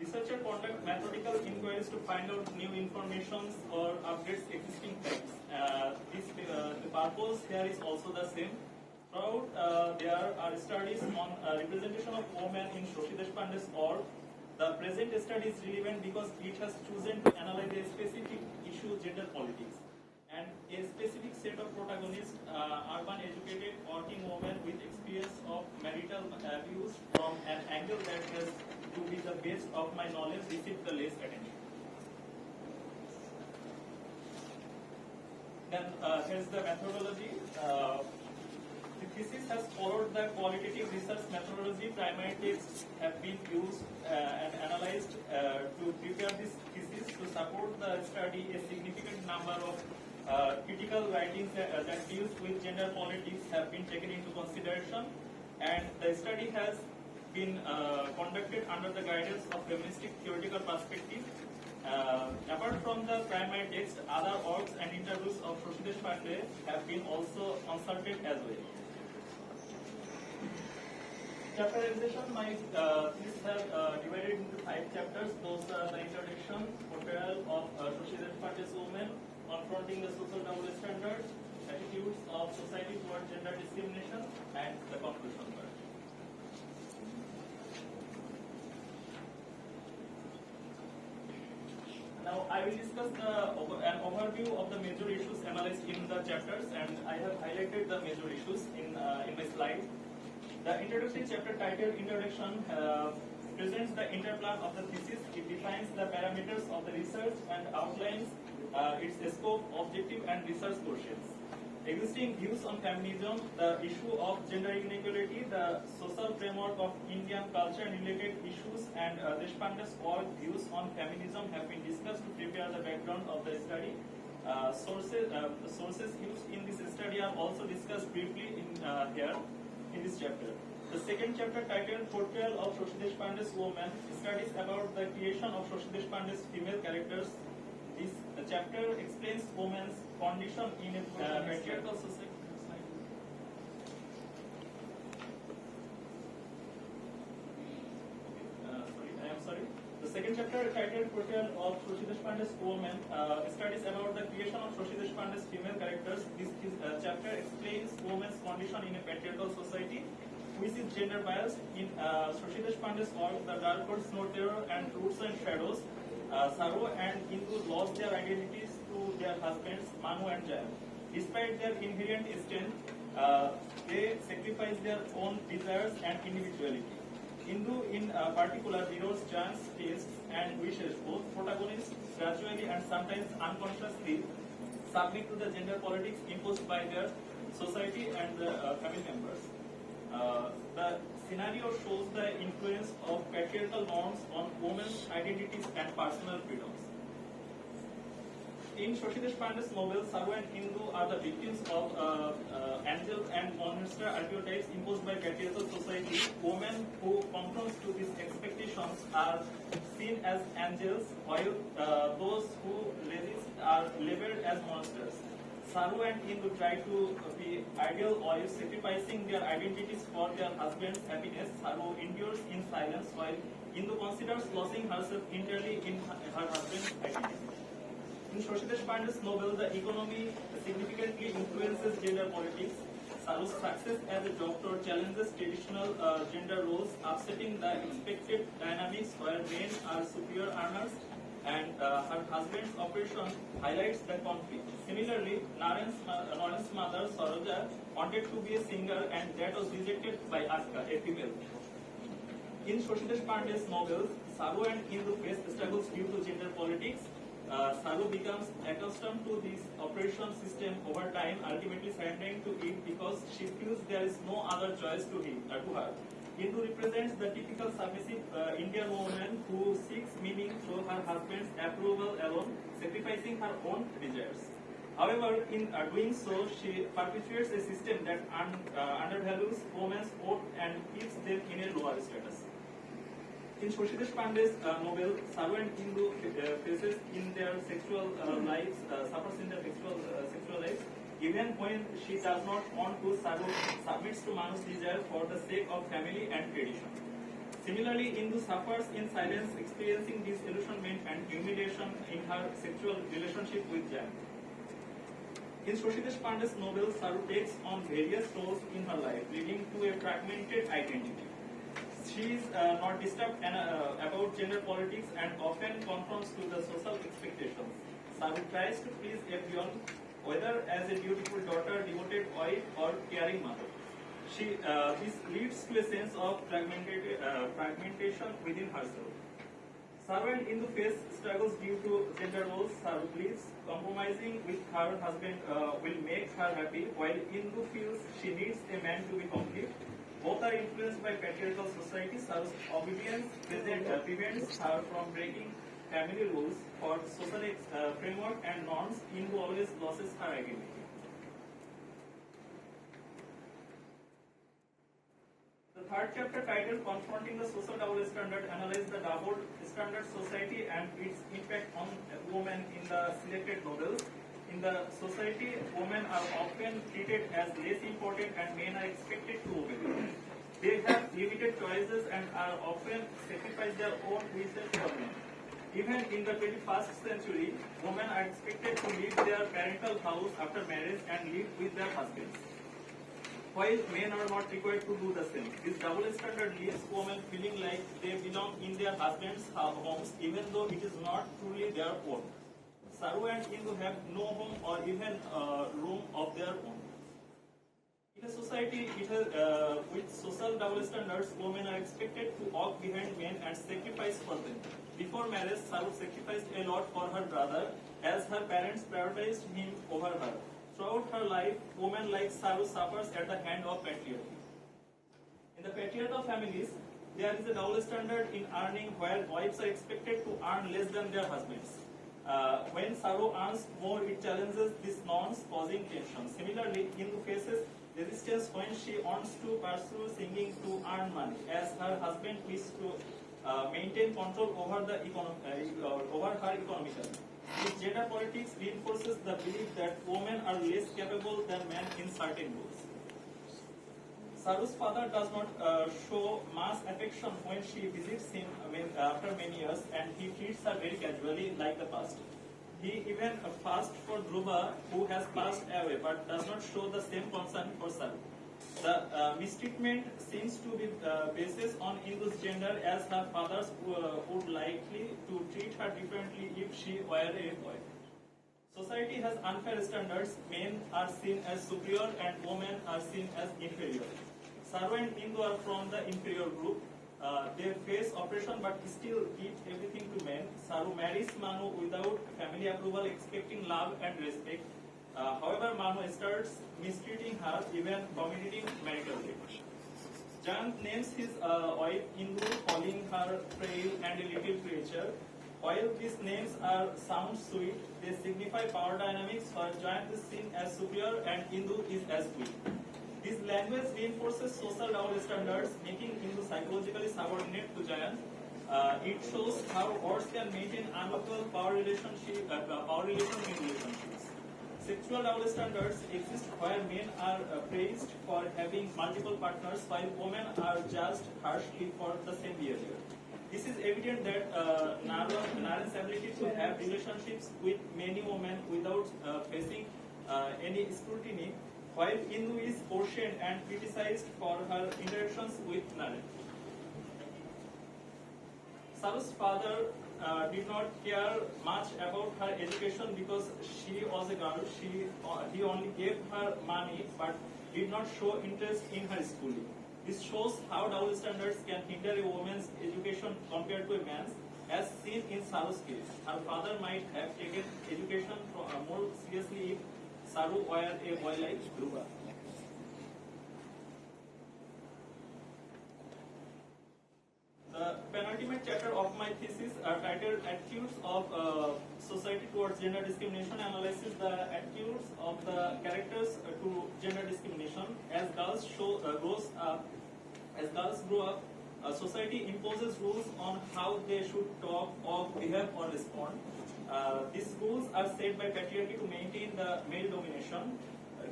Researcher conduct methodical inquiries to find out new informations or updates existing facts. The purpose here is also the same. Throughout, there are studies on representation of women in Shashi Deshpande's work. The present study is relevant because it has chosen to analyze a specific issue, gender politics, and a specific set of protagonists, urban educated working women with experience of marital abuse from an angle that has to be the best of my knowledge received the less attention. Then here's the methodology. The thesis has followed the qualitative research methodology. Primary texts have been used and analyzed to prepare this thesis. To support the study, a significant number of critical writings that deals with gender politics have been taken into consideration, and the study has been conducted under the guidance of feministic theoretical perspective. Apart from the primary text, other works and interviews of Shashi Deshpande have been also consulted as well. Chapterization, my thesis have divided into 5 chapters. Those are the introduction, portrayal of Shashi Deshpande's women, confronting the social double standards, attitudes of society toward gender discrimination, and the conclusion part. Now I will discuss an overview of the major issues analyzed in the chapters, and I have highlighted the major issues in my slide. The introductory chapter titled Introduction presents the interplan of the thesis. It defines the parameters of the research and outlines its scope, objective, and research portions. Existing views on feminism, the issue of gender inequality, the social framework of Indian culture and related issues, and Deshpande's work views on feminism have been discussed to prepare the background of the study. Sources used in this study are also discussed briefly in this chapter. The second chapter, titled Portrayal of Shashi Deshpande's Woman, studies about the creation of Shashi Deshpande's female characters. This chapter explains women's condition in a patriarchal society. The second chapter, titled Portrayal of Shashi Deshpande's Woman, studies about the creation of Shashi Deshpande's female characters. This chapter explains women's condition in a patriarchal society, which is gender biased. In Shashi Deshpande's work, The Dark Horse, Snow Terror, and Roots and Shadows, Saro and Hindu lost their identities to their husbands, Manu and Jaya. Despite their inherent strength, they sacrifice their own desires and individuality. Hindu, in particular, mirrors Jayan's tastes and wishes. Both protagonists gradually and sometimes unconsciously submit to the gender politics imposed by their society and the family members. The scenario shows the influence of patriarchal norms on women's identities and personal freedoms. In Shashi Deshpande's novel, Saru and Hindu are the victims of angel and monster archetypes imposed by patriarchal society. Women who conform to these expectations are seen as angels, while those who resist are labeled as monsters. Saru and Hindu try to be ideal wives, sacrificing their identities for their husband's happiness. Saru endures in silence, while Hindu considers losing herself entirely in her husband's identity. In Shashi Deshpande's novel, the economy significantly influences gender politics. Saru's success as a doctor challenges traditional gender roles, upsetting the expected dynamics where men are superior earners, and her husband's operation highlights the conflict. Similarly, Naren's mother, Saroja, wanted to be a singer, and that was rejected by Aska, a female. In Shashi Deshpande's novels, Saru and Hindu face struggles due to gender politics. Saru becomes accustomed to this operation system over time, ultimately surrendering to it because she feels there is no other choice to her. Hindu represents the typical submissive Indian woman who seeks meaning through her husband's approval alone, sacrificing her own desires. However, in doing so, she perpetuates a system that undervalues women's worth and keeps them in a lower status. In Shashi Deshpande's novel, Saru and Hindu faces in their sexual lives, suffers in their sexual lives, even when she does not want to. Saru submits to Manu's desire for the sake of family and tradition. Similarly, Indu suffers in silence, experiencing disillusionment and humiliation in her sexual relationship with Jan. In Shoshi Deshpande's novel, Saru takes on various roles in her life, leading to a fragmented identity. She is not disturbed about gender politics and often confronts to the social expectations. Saru tries to please everyone, whether as a beautiful daughter, devoted wife, or caring mother. This leads to a sense of fragmentation within herself. Saru and Indu face struggles due to gender roles. Saru believes compromising with her husband will make her happy, while Indu feels she needs a man to be complete. Both are influenced by patriarchal society. Saru's obedience prevents her from breaking family rules for social framework and norms. Indu always loses her identity. The third chapter, titled Confronting the Social Double Standard, analyzes the double standard society and its impact on women in the selected novels. In the society, women are often treated as less important and men are expected to obey them. They have limited choices and are often sacrifice their own wishes for men. Even in the 21st century, women are expected to leave their parental house after marriage and live with their husbands, while men are not required to do the same. This double standard leaves women feeling like they belong in their husbands' homes, even though it is not truly their own. Saru and Indu have no home or even room of their own. In a society with social double standards, women are expected to walk behind men and sacrifice for them. Before marriage, Saru sacrificed a lot for her brother, as her parents prioritized him over her. Throughout her life, women like Saru suffers at the hand of patriarchy. In the patriarchal families, there is a double standard in earning, where wives are expected to earn less than their husbands. When Saru earns more, it challenges these norms, causing tension. Similarly, Indu faces resistance when she wants to pursue singing to earn money, as her husband wishes to maintain control over over her economically. This gender politics reinforces the belief that women are less capable than men in certain roles. Saru's father does not show much affection when she visits him after many years, and he treats her very casually like the past. He even fasts for Dhruva, who has passed away, but does not show the same concern for Saru. The mistreatment seems to be based on Indu's gender, as her fathers would likely to treat her differently if she were a boy. Society has unfair standards. Men are seen as superior and women are seen as inferior. Saru and Indu are from the inferior group. They face oppression but still give everything to men. Saru marries Manu without family approval, expecting love and respect. However, Manu starts mistreating her, even committing marital rape. Jayant names his wife Indu, calling her frail and a little creature. While these names sound sweet, they signify power dynamics, where Jayant is seen as superior and Indu is as weak. This language reinforces social double standards, making Indu psychologically subordinate to Jayant. It shows how words can maintain unequal power relation in relationships. Sexual double standards exist where men are praised for having multiple partners, while women are judged harshly for the same behavior. This is evident that Naren's ability to have relationships with many women without facing any scrutiny, while Indu is cautioned and criticized for her interactions with Naren. Saru's father did not care much about her education because she was a girl. He only gave her money but did not show interest in her schooling. This shows how double standards can hinder a woman's education compared to a man's, as seen in Saru's case. Her father might have taken education more seriously if Saru were a boy like Dhruva. The penultimate chapter of my thesis, titled Attitudes of Society Towards Gender Discrimination, analyzes the attitudes of the characters to gender discrimination. As girls grow up, society imposes rules on how they should talk, walk, behave, or respond. These rules are set by patriarchy to maintain the male domination.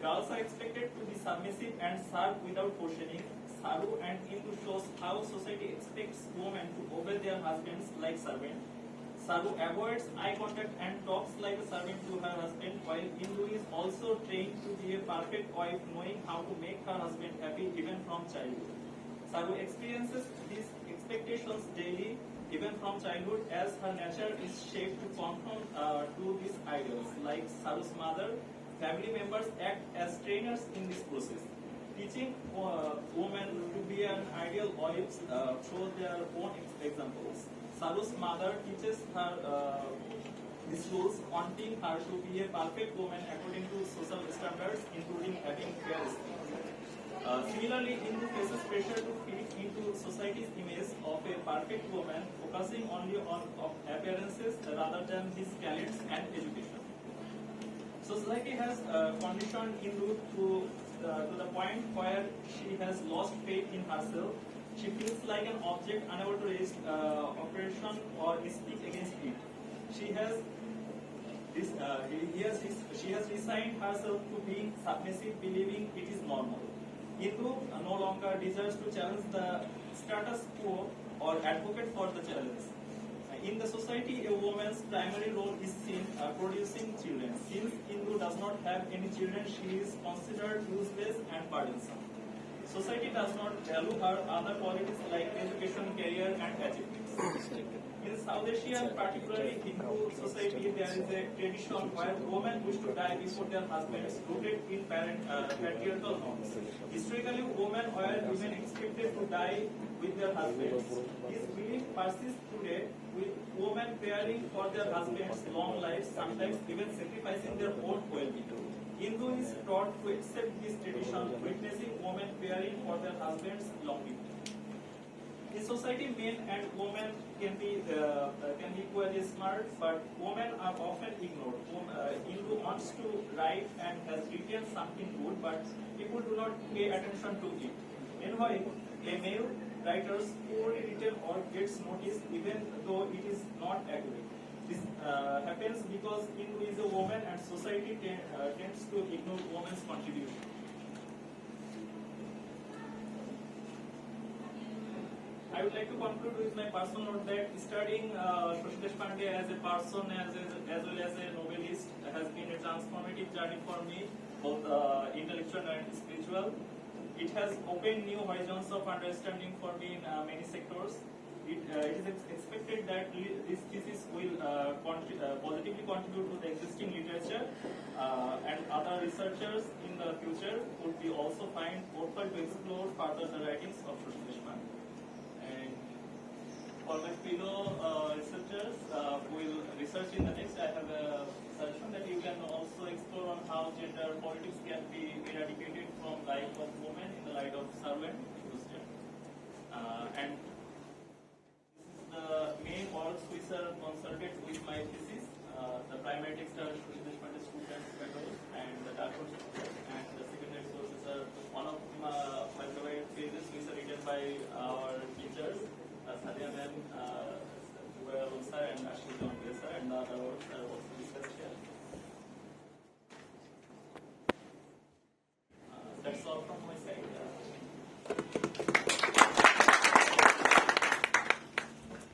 Girls are expected to be submissive and serve without questioning. Saru and Indu shows how society expects women to obey their husbands like servants. Saru avoids eye contact and talks like a servant to her husband, while Indu is also trained to be a perfect wife, knowing how to make her husband happy even from childhood. Saru experiences these expectations daily, even from childhood, as her nature is shaped to conform to these ideals. Like Saru's mother, family members act as trainers in this process, teaching women to be an ideal wives through their own examples. Saru's mother teaches her these rules, wanting her to be a perfect woman according to social standards, including having fair skin. Similarly, Hindu faces pressure to fit into society's image of a perfect woman, focusing only on appearances rather than his talents and education. Society has conditioned Hindu to the point where she has lost faith in herself. She feels like an object unable to resist operation or speak against it. She has she has resigned herself to being submissive, believing it is normal. Hindu no longer desires to challenge the status quo or advocate for the challenge. In the society, a woman's primary role is seen producing children. Since Hindu does not have any children, she is considered useless and burdensome. Society does not value her other qualities like education, career, and achievements. In South Asia, particularly Hindu society, there is a tradition where women wish to die before their husbands, rooted in patriarchal norms. Historically, women were even expected to die with their husbands. This belief persists today, with women caring for their husbands' long lives, sometimes even sacrificing their own well-being. Hindu is taught to accept this tradition, witnessing women caring for their husbands' longevity. In society, men and women can be equally smart, but women are often ignored. Hindu wants to write and has written something good, but people do not pay attention to it. Meanwhile, a male writer poorly written or gets noticed even though it is not accurate. This happens because Hindu is a woman and society tends to ignore women's contribution. I would like to conclude with my personal note that studying Shoshidesh Pandey as a person as well as a novelist has been a transformative journey for me, both intellectual and spiritual. It has opened new horizons of understanding for me in many sectors. It is expected that this thesis will positively contribute to the existing literature and other researchers in the future would be also find worthwhile to explore further the writings of Shoshidesh Pandey. And for my fellow researchers who will research in the next, I have a suggestion that you can also explore on how gender politics can be eradicated from life of